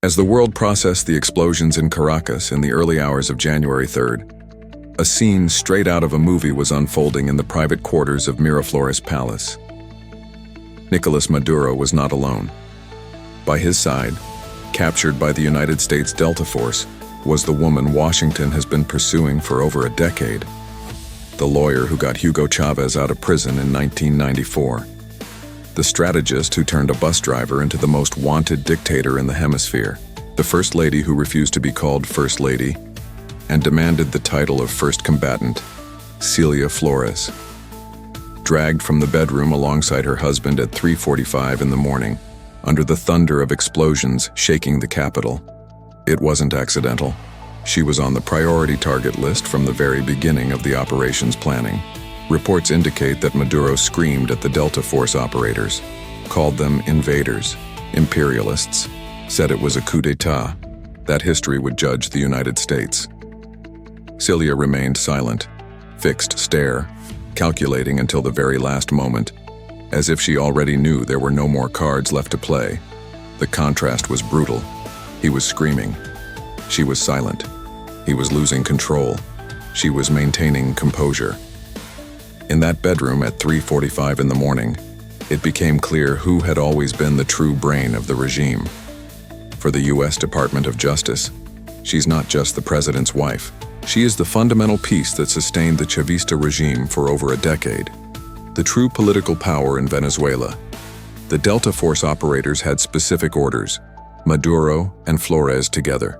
As the world processed the explosions in Caracas in the early hours of January 3rd, a scene straight out of a movie was unfolding in the private quarters of Miraflores Palace. Nicolas Maduro was not alone. By his side, captured by the United States Delta Force, was the woman Washington has been pursuing for over a decade, the lawyer who got Hugo Chávez out of prison in 1994, the strategist who turned a bus driver into the most wanted dictator in the hemisphere, the first lady who refused to be called First Lady and demanded the title of First Combatant, Cilia Flores. Dragged from the bedroom alongside her husband at 3:45 in the morning, under the thunder of explosions shaking the capital. It wasn't accidental. She was on the priority target list from the very beginning of the operation's planning. Reports indicate that Maduro screamed at the Delta Force operators, called them invaders, imperialists, said it was a coup d'etat, that history would judge the United States. Cilia remained silent, fixed stare, calculating until the very last moment, as if she already knew there were no more cards left to play. The contrast was brutal. He was screaming. She was silent. He was losing control. She was maintaining composure. In that bedroom at 3:45 in the morning, it became clear who had always been the true brain of the regime. For the U.S. Department of Justice, she's not just the president's wife. She is the fundamental piece that sustained the Chavista regime for over a decade. The true political power in Venezuela. The Delta Force operators had specific orders, Maduro and Flores together.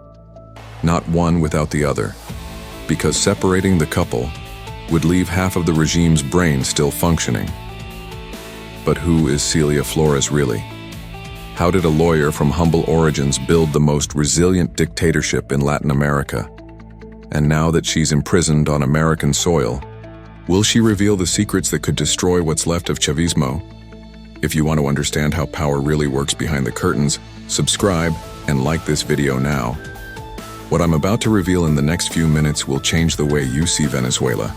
Not one without the other, because separating the couple would leave half of the regime's brain still functioning. But who is Cilia Flores really? How did a lawyer from humble origins build the most resilient dictatorship in Latin America? And now that she's imprisoned on American soil, will she reveal the secrets that could destroy what's left of Chavismo? If you want to understand how power really works behind the curtains, subscribe and like this video now. What I'm about to reveal in the next few minutes will change the way you see Venezuela.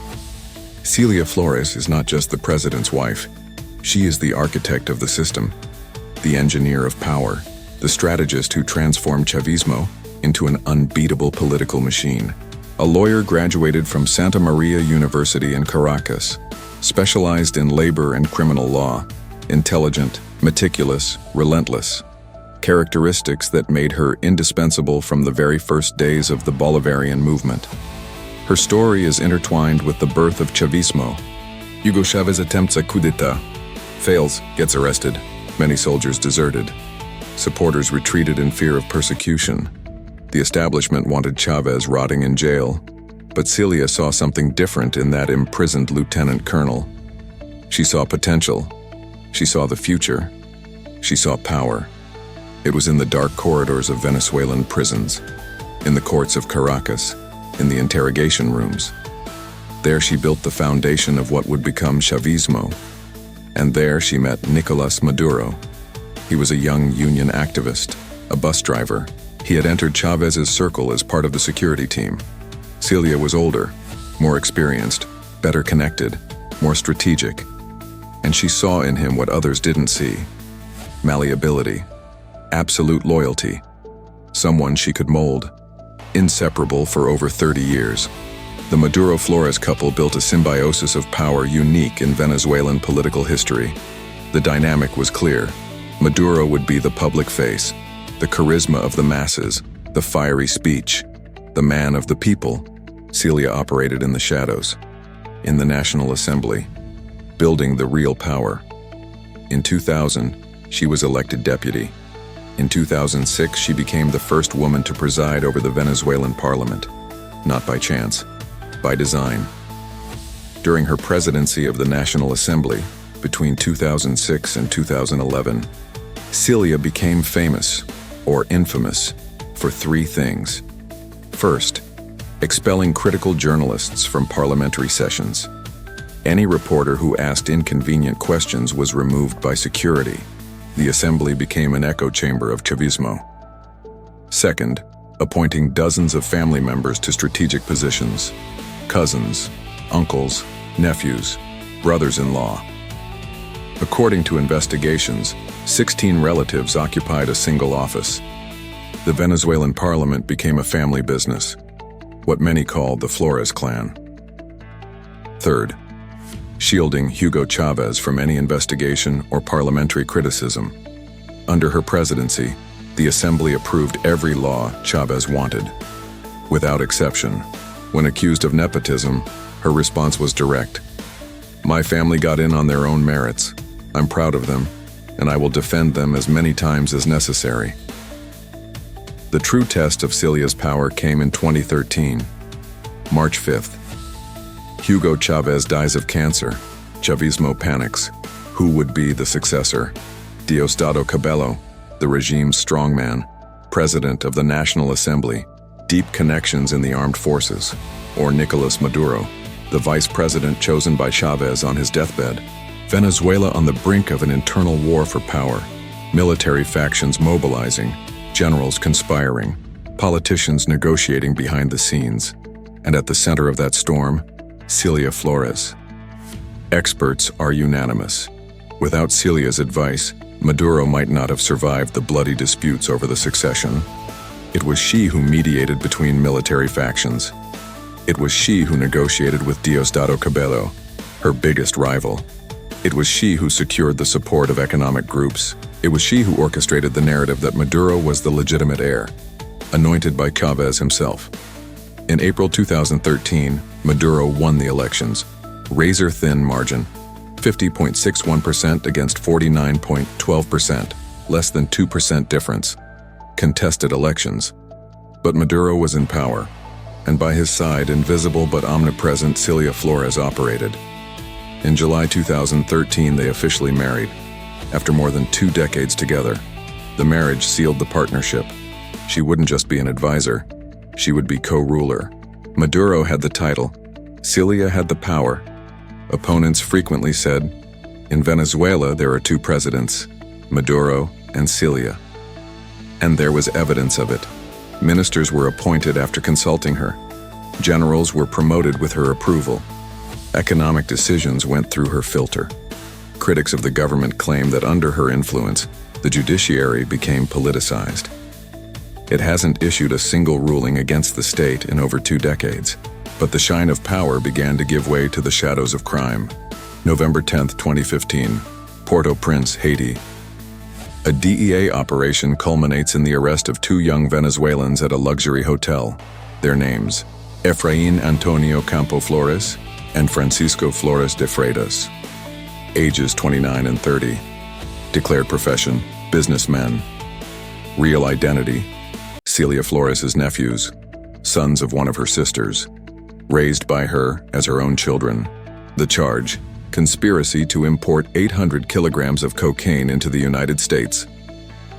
Cilia Flores is not just the president's wife. She is the architect of the system, the engineer of power, the strategist who transformed Chavismo into an unbeatable political machine. A lawyer graduated from Santa Maria University in Caracas, specialized in labor and criminal law, intelligent, meticulous, relentless, characteristics that made her indispensable from the very first days of the Bolivarian movement. Her story is intertwined with the birth of Chavismo. Hugo Chávez attempts a coup d'etat, fails, gets arrested, many soldiers deserted. Supporters retreated in fear of persecution. The establishment wanted Chávez rotting in jail, but Cilia saw something different in that imprisoned lieutenant colonel. She saw potential. She saw the future. She saw power. It was in the dark corridors of Venezuelan prisons, in the courts of Caracas, in the interrogation rooms. There she built the foundation of what would become Chavismo. And there she met Nicolas Maduro. He was a young union activist, a bus driver. He had entered Chávez's circle as part of the security team. Cilia was older, more experienced, better connected, more strategic. And she saw in him what others didn't see: malleability, absolute loyalty, someone she could mold. Inseparable for over 30 years, the Maduro-Flores couple built a symbiosis of power unique in Venezuelan political history. The dynamic was clear. Maduro would be the public face, the charisma of the masses, the fiery speech, the man of the people. Cilia operated in the shadows, in the National Assembly, building the real power. In 2000, she was elected deputy. In 2006, she became the first woman to preside over the Venezuelan parliament, not by chance, by design. During her presidency of the National Assembly, between 2006 and 2011, Cilia became famous, or infamous, for three things. First, expelling critical journalists from parliamentary sessions. Any reporter who asked inconvenient questions was removed by security. The assembly became an echo chamber of Chavismo. Second, appointing dozens of family members to strategic positions: cousins, uncles, nephews, brothers-in-law. According to investigations, 16 relatives occupied a single office. The Venezuelan parliament became a family business, what many called the Flores clan. Third, shielding Hugo Chávez from any investigation or parliamentary criticism. Under her presidency, the assembly approved every law Chávez wanted, without exception. When accused of nepotism, her response was direct. My family got in on their own merits. I'm proud of them, and I will defend them as many times as necessary. The true test of Cilia's power came in 2013, March 5th. Hugo Chávez dies of cancer. Chavismo panics. Who would be the successor? Diosdado Cabello, the regime's strongman, president of the National Assembly, deep connections in the armed forces, or Nicolas Maduro, the vice president chosen by Chávez on his deathbed. Venezuela on the brink of an internal war for power, military factions mobilizing, generals conspiring, politicians negotiating behind the scenes, and at the center of that storm, Cilia Flores. Experts are unanimous. Without Cilia's advice, Maduro might not have survived the bloody disputes over the succession. It was she who mediated between military factions. It was she who negotiated with Diosdado Cabello, her biggest rival. It was she who secured the support of economic groups. It was she who orchestrated the narrative that Maduro was the legitimate heir, anointed by Chávez himself. In April 2013, Maduro won the elections, razor-thin margin, 50.61% against 49.12%, less than 2% difference. Contested elections. But Maduro was in power, and by his side, invisible but omnipresent Cilia Flores operated. In July 2013, they officially married. After more than 2 decades together, the marriage sealed the partnership. She wouldn't just be an advisor, she would be co-ruler. Maduro had the title, Cilia had the power. Opponents frequently said, in Venezuela there are 2 presidents, Maduro and Cilia. And there was evidence of it. Ministers were appointed after consulting her. Generals were promoted with her approval. Economic decisions went through her filter. Critics of the government claim that under her influence, the judiciary became politicized. It hasn't issued a single ruling against the state in over 2 decades, but the shine of power began to give way to the shadows of crime. November 10, 2015, Port-au-Prince, Haiti. A DEA operation culminates in the arrest of 2 young Venezuelans at a luxury hotel. Their names, Efraín Antonio Campo Flores and Francisco Flores de Freitas. Ages 29 and 30. Declared profession, businessmen. Real identity, Cilia Flores' nephews, sons of one of her sisters, raised by her as her own children. The charge, conspiracy to import 800 kilograms of cocaine into the United States.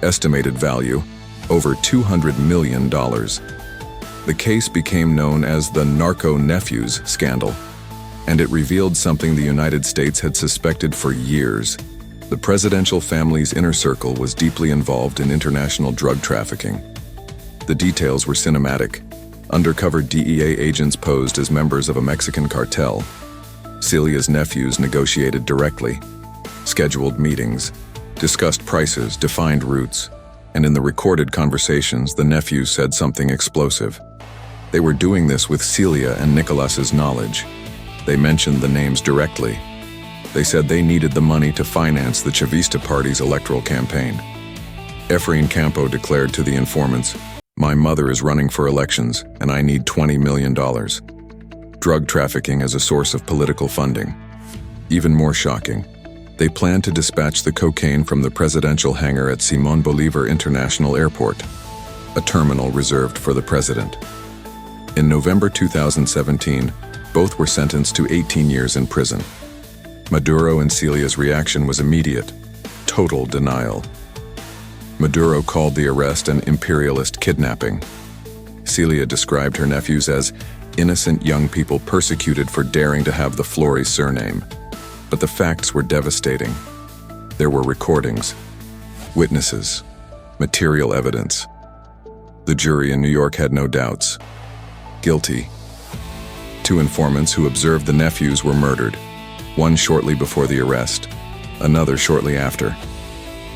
Estimated value, over $200 million. The case became known as the Narco-Nephews Scandal, and it revealed something the United States had suspected for years. The presidential family's inner circle was deeply involved in international drug trafficking. The details were cinematic. Undercover DEA agents posed as members of a Mexican cartel. Cilia's nephews negotiated directly, scheduled meetings, discussed prices, defined routes, and in the recorded conversations, the nephews said something explosive. They were doing this with Cilia and Nicolas's knowledge. They mentioned the names directly. They said they needed the money to finance the Chavista party's electoral campaign. Efraín Campo declared to the informants, "My mother is running for elections, and I need $20 million. Drug trafficking as a source of political funding. Even more shocking, they planned to dispatch the cocaine from the presidential hangar at Simón Bolívar International Airport, a terminal reserved for the president. In November 2017, both were sentenced to 18 years in prison. Maduro and Cilia's reaction was immediate, total denial. Maduro called the arrest an imperialist kidnapping. Cilia described her nephews as innocent young people persecuted for daring to have the Flores surname. But the facts were devastating. There were recordings, witnesses, material evidence. The jury in New York had no doubts. Guilty. 2 informants who observed the nephews were murdered, one shortly before the arrest, another shortly after.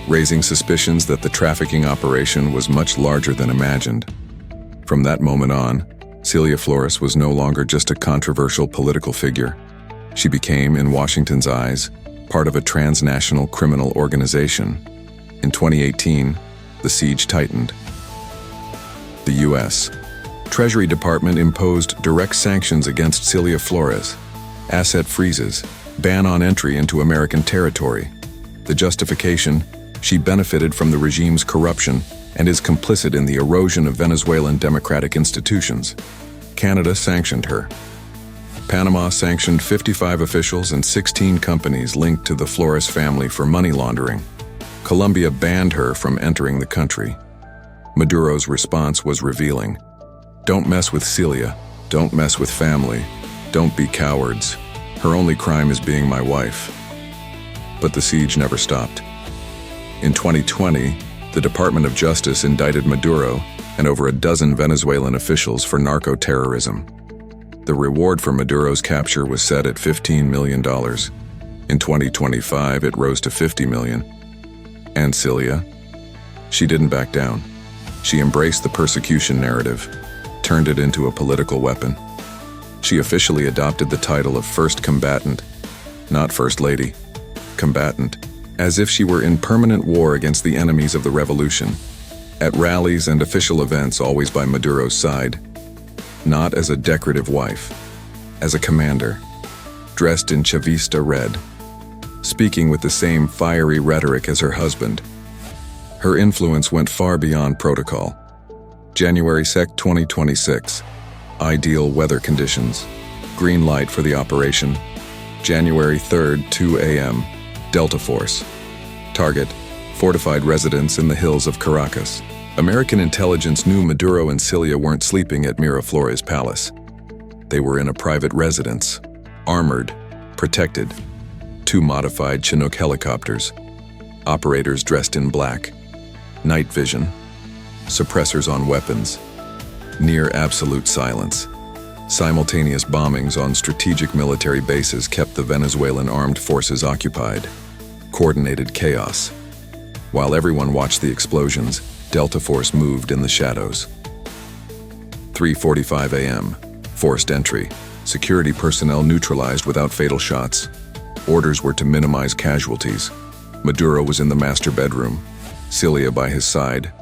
raising suspicions that the trafficking operation was much larger than imagined. From that moment on, Cilia Flores was no longer just a controversial political figure. She became, in Washington's eyes, part of a transnational criminal organization. In 2018, the siege tightened. The U.S. Treasury Department imposed direct sanctions against Cilia Flores, asset freezes, ban on entry into American territory. The justification: she benefited from the regime's corruption and is complicit in the erosion of Venezuelan democratic institutions. Canada sanctioned her. Panama sanctioned 55 officials and 16 companies linked to the Flores family for money laundering. Colombia banned her from entering the country. Maduro's response was revealing. Don't mess with Cilia. Don't mess with family. Don't be cowards. Her only crime is being my wife. But the siege never stopped. In 2020, the Department of Justice indicted Maduro and over a dozen Venezuelan officials for narco-terrorism. The reward for Maduro's capture was set at $15 million. In 2025, it rose to $50 million. And Cilia? She didn't back down. She embraced the persecution narrative, turned it into a political weapon. She officially adopted the title of First Combatant, not First Lady, Combatant, as if she were in permanent war against the enemies of the revolution. At rallies and official events, always by Maduro's side. Not as a decorative wife, as a commander, dressed in Chavista red, speaking with the same fiery rhetoric as her husband. Her influence went far beyond protocol. January 2nd, 2026. Ideal weather conditions. Green light for the operation. January 3rd, 2 a.m. Delta Force. Target: fortified residents in the hills of Caracas. American intelligence knew Maduro and Cilia weren't sleeping at Miraflores Palace. They were in a private residence, armored, protected. 2 modified Chinook helicopters. Operators dressed in black. Night vision. Suppressors on weapons. Near absolute silence. Simultaneous bombings on strategic military bases kept the Venezuelan armed forces occupied. Coordinated chaos. While everyone watched the explosions, Delta Force moved in the shadows. 3:45 a.m. Forced entry. Security personnel neutralized without fatal shots. Orders were to minimize casualties. Maduro was in the master bedroom. Cilia by his side.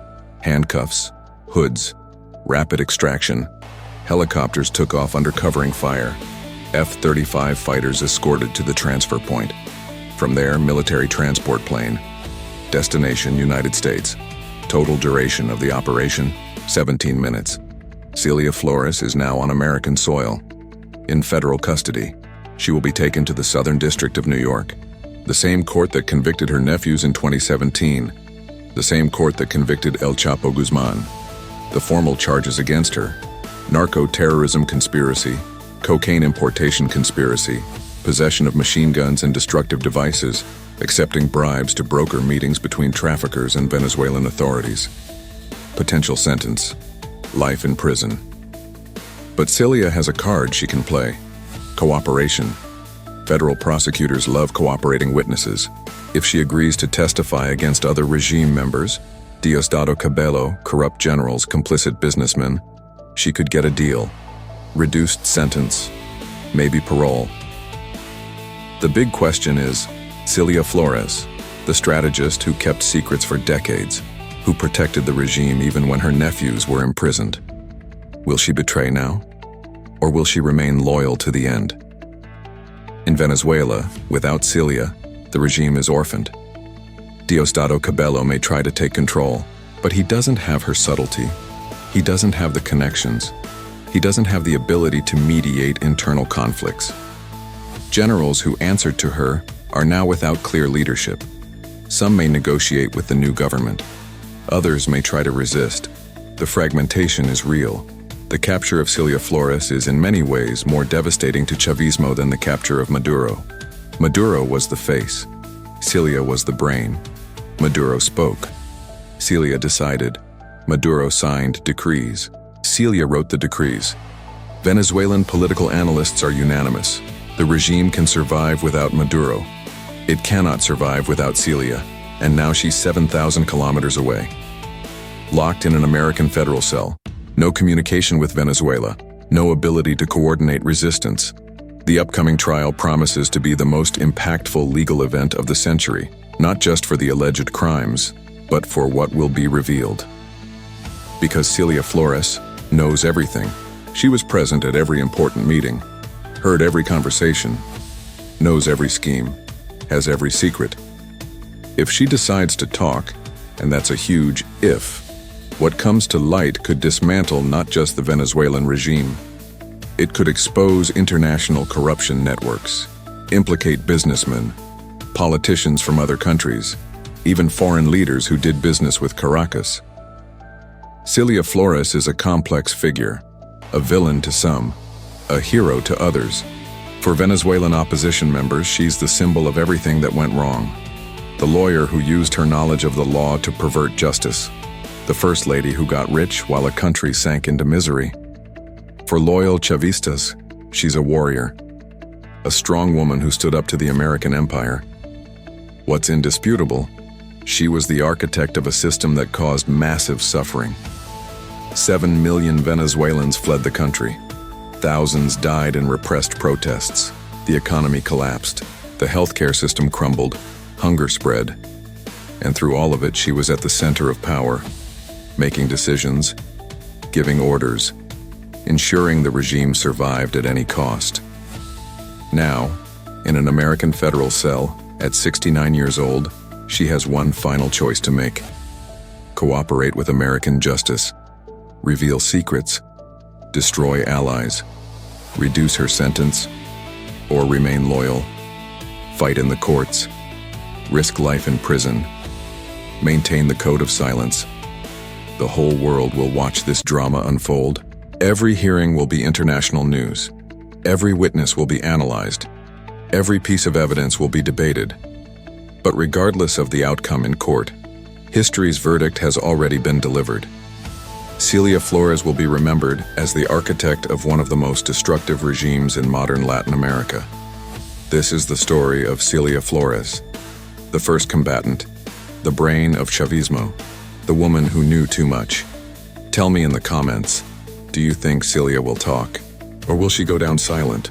Handcuffs. Hoods. Rapid extraction. Helicopters took off under covering fire. F-35 fighters escorted to the transfer point. From there, military transport plane. Destination: United States. Total duration of the operation: 17 minutes. Cilia Flores is now on American soil. In federal custody. She will be taken to the Southern District of New York. The same court that convicted her nephews in 2017. The same court that convicted El Chapo Guzman. The formal charges against her: narco-terrorism conspiracy, cocaine importation conspiracy, possession of machine guns and destructive devices, accepting bribes to broker meetings between traffickers and Venezuelan authorities. Potential sentence: life in prison. But Cilia has a card she can play: cooperation. Federal prosecutors love cooperating witnesses. If she agrees to testify against other regime members, Diosdado Cabello, corrupt generals, complicit businessmen, she could get a deal. Reduced sentence, maybe parole. The big question is, Cilia Flores, the strategist who kept secrets for decades, who protected the regime even when her nephews were imprisoned. Will she betray now? Or will she remain loyal to the end? In Venezuela, without Cilia, the regime is orphaned. Diosdado Cabello may try to take control, but he doesn't have her subtlety. He doesn't have the connections. He doesn't have the ability to mediate internal conflicts. Generals who answered to her are now without clear leadership. Some may negotiate with the new government. Others may try to resist. The fragmentation is real. The capture of Cilia Flores is in many ways more devastating to Chavismo than the capture of Maduro. Maduro was the face. Cilia was the brain. Maduro spoke. Cilia decided. Maduro signed decrees. Cilia wrote the decrees. Venezuelan political analysts are unanimous. The regime can survive without Maduro. It cannot survive without Cilia, and now she's 7,000 kilometers away. Locked in an American federal cell, no communication with Venezuela, no ability to coordinate resistance. The upcoming trial promises to be the most impactful legal event of the century, not just for the alleged crimes, but for what will be revealed. Because Cilia Flores knows everything. She was present at every important meeting, heard every conversation, knows every scheme, has every secret. If she decides to talk, and that's a huge if, what comes to light could dismantle not just the Venezuelan regime. It could expose international corruption networks, implicate businessmen, politicians from other countries, even foreign leaders who did business with Caracas. Cilia Flores is a complex figure, a villain to some, a hero to others. For Venezuelan opposition members, she's the symbol of everything that went wrong. The lawyer who used her knowledge of the law to pervert justice. The first lady who got rich while a country sank into misery. For loyal Chavistas, she's a warrior, a strong woman who stood up to the American empire. What's indisputable, she was the architect of a system that caused massive suffering. 7 million Venezuelans fled the country. Thousands died in repressed protests. The economy collapsed. The healthcare system crumbled. Hunger spread. And through all of it, she was at the center of power, making decisions, giving orders, ensuring the regime survived at any cost. Now, in an American federal cell, at 69 years old, she has one final choice to make. Cooperate with American justice, reveal secrets, destroy allies, reduce her sentence, or remain loyal, fight in the courts, risk life in prison, maintain the code of silence. The whole world will watch this drama unfold. Every hearing will be international news. Every witness will be analyzed. Every piece of evidence will be debated. But regardless of the outcome in court, history's verdict has already been delivered. Cilia Flores will be remembered as the architect of one of the most destructive regimes in modern Latin America. This is the story of Cilia Flores, the first combatant, the brain of Chavismo, the woman who knew too much. Tell me in the comments, do you think Cilia will talk? Or will she go down silent?